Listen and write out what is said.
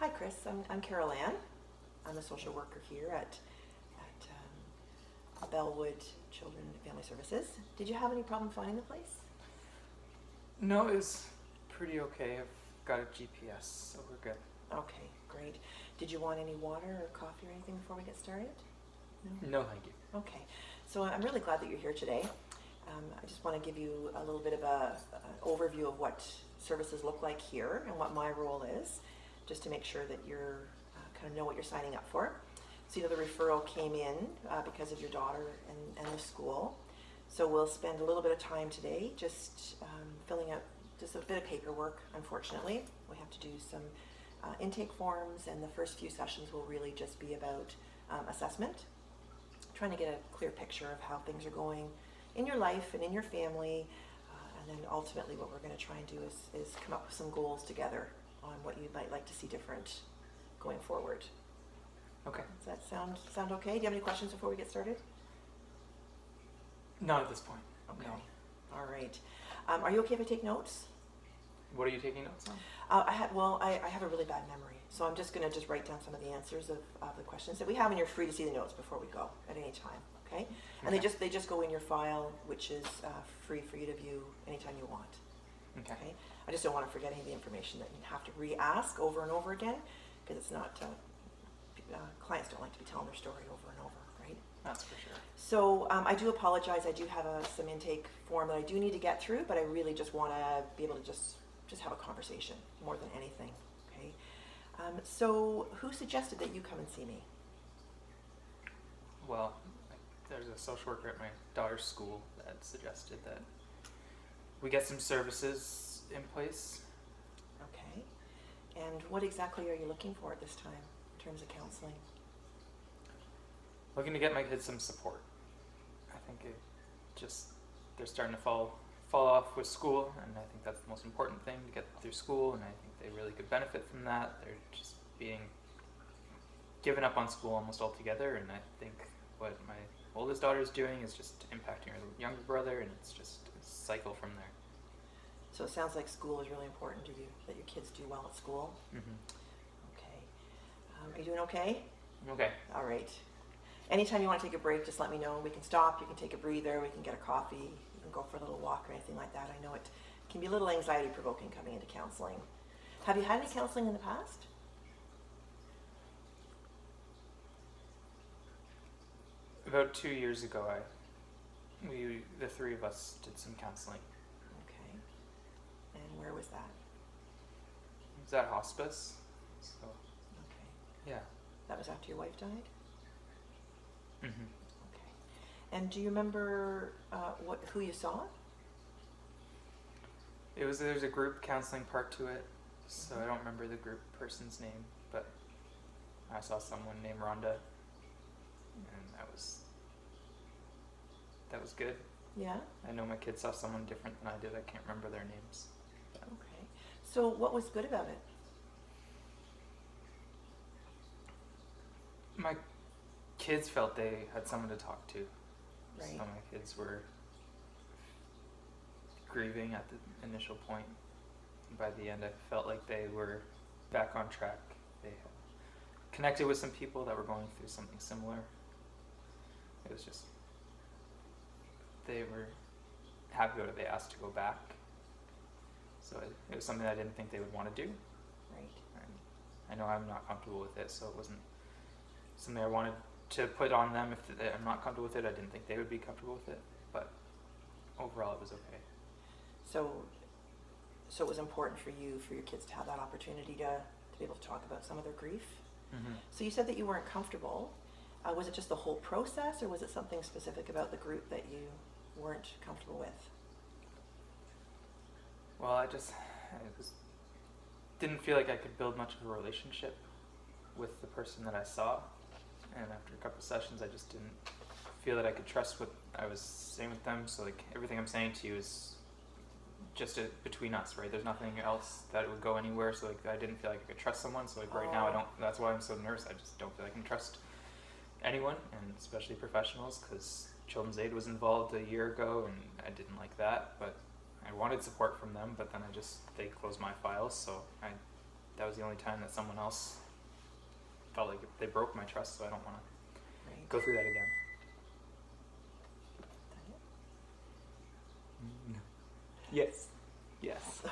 Hi, Chris. I'm Carol Ann. I'm a social worker here at Bellwood Children and Family Services. Did you have any problem finding the place? No, it's pretty okay. I've got a GPS, so we're good. Okay, great. Did you want any water or coffee or anything before we get started? No, thank you. Okay, so I'm really glad that you're here today. I just want to give you a little bit of an overview of what services look like here and what my role is, just to make sure that you're kind of know what you're signing up for. So the referral came in because of your daughter and the school. So we'll spend a little bit of time today just filling out just a bit of paperwork, unfortunately. We have to do some intake forms, and the first few sessions will really just be about assessment, trying to get a clear picture of how things are going in your life and in your family, and then ultimately what we're going to try and do is come up with some goals together on what you might like to see different going forward. Okay. Does that sound okay? Do you have any questions before we get started? Not at this point. Okay. No. All right. Are you okay if I take notes? What are you taking notes on? I have a really bad memory, so I'm just going to write down some of the answers of the questions that we have, and you're free to see the notes before we go at any time. Okay? And Okay. they just go in your file, which is free for you to view anytime you want. Okay. I just don't want to forget any of the information that you have to re-ask over and over again, because it's not. Clients don't like to be telling their story over and over, right? That's for sure. So I do apologize. I do have some intake form that I do need to get through, but I really just want to be able to just have a conversation more than anything. Okay. So who suggested that you come and see me? Well, there's a social worker at my daughter's school that suggested that we get some services in place. Okay. And what exactly are you looking for at this time in terms of counseling? Looking to get my kids some support. I think they're starting to fall off with school, and I think that's the most important thing, to get through school, and I think they really could benefit from that. They're just being given up on school almost altogether, and I think what my oldest daughter is doing is just impacting her younger brother, and it's just a cycle from there. So it sounds like school is really important to you, that your kids do well at school. Mm-hmm. Okay. Are you doing okay? Okay. All right. Anytime you want to take a break, just let me know. We can stop, you can take a breather, we can get a coffee, you can go for a little walk or anything like that. I know it can be a little anxiety provoking coming into counseling. Have you had any counseling in the past? About 2 years ago, the three of us did some counseling. Okay. And where was that? It was at hospice, so Okay. yeah. That was after your wife died? Mm-hmm. Okay. And do you remember who you saw? There's a group counseling part to it, so I don't remember the group person's name, but I saw someone named Rhonda, and that was good. Yeah? I know my kids saw someone different than I did. I can't remember their names. Okay. So what was good about it? My kids felt they had someone to talk to. Right. So my kids were grieving at the initial point. By the end, I felt like they were back on track. They had connected with some people that were going through something similar. It was just, they were happy about it. They asked to go back. So it was something I didn't think they would want to do. Right. And I know I'm not comfortable with it, so it wasn't something I wanted to put on them. If I'm not comfortable with it, I didn't think they would be comfortable with it. But overall, it was okay. So it was important for your kids to have that opportunity to be able to talk about some of their grief. Mm-hmm. So you said that you weren't comfortable. Was it just the whole process, or was it something specific about the group that you weren't comfortable with? Well, didn't feel like I could build much of a relationship with the person that I saw. And after a couple of sessions, I just didn't feel that I could trust what I was saying with them. So like everything I'm saying to you is just between us, right? There's nothing else that would go anywhere. So like I didn't feel like I could trust someone. So like right now I don't. That's why I'm so nervous. I just don't feel like I can trust anyone, and especially professionals, because Children's Aid was involved a year ago, and I didn't like that. But I wanted support from them, but then they closed my files, so that was the only time that someone else felt like they broke my trust, so I don't want to Right. go through that again. Done Yes. Yes.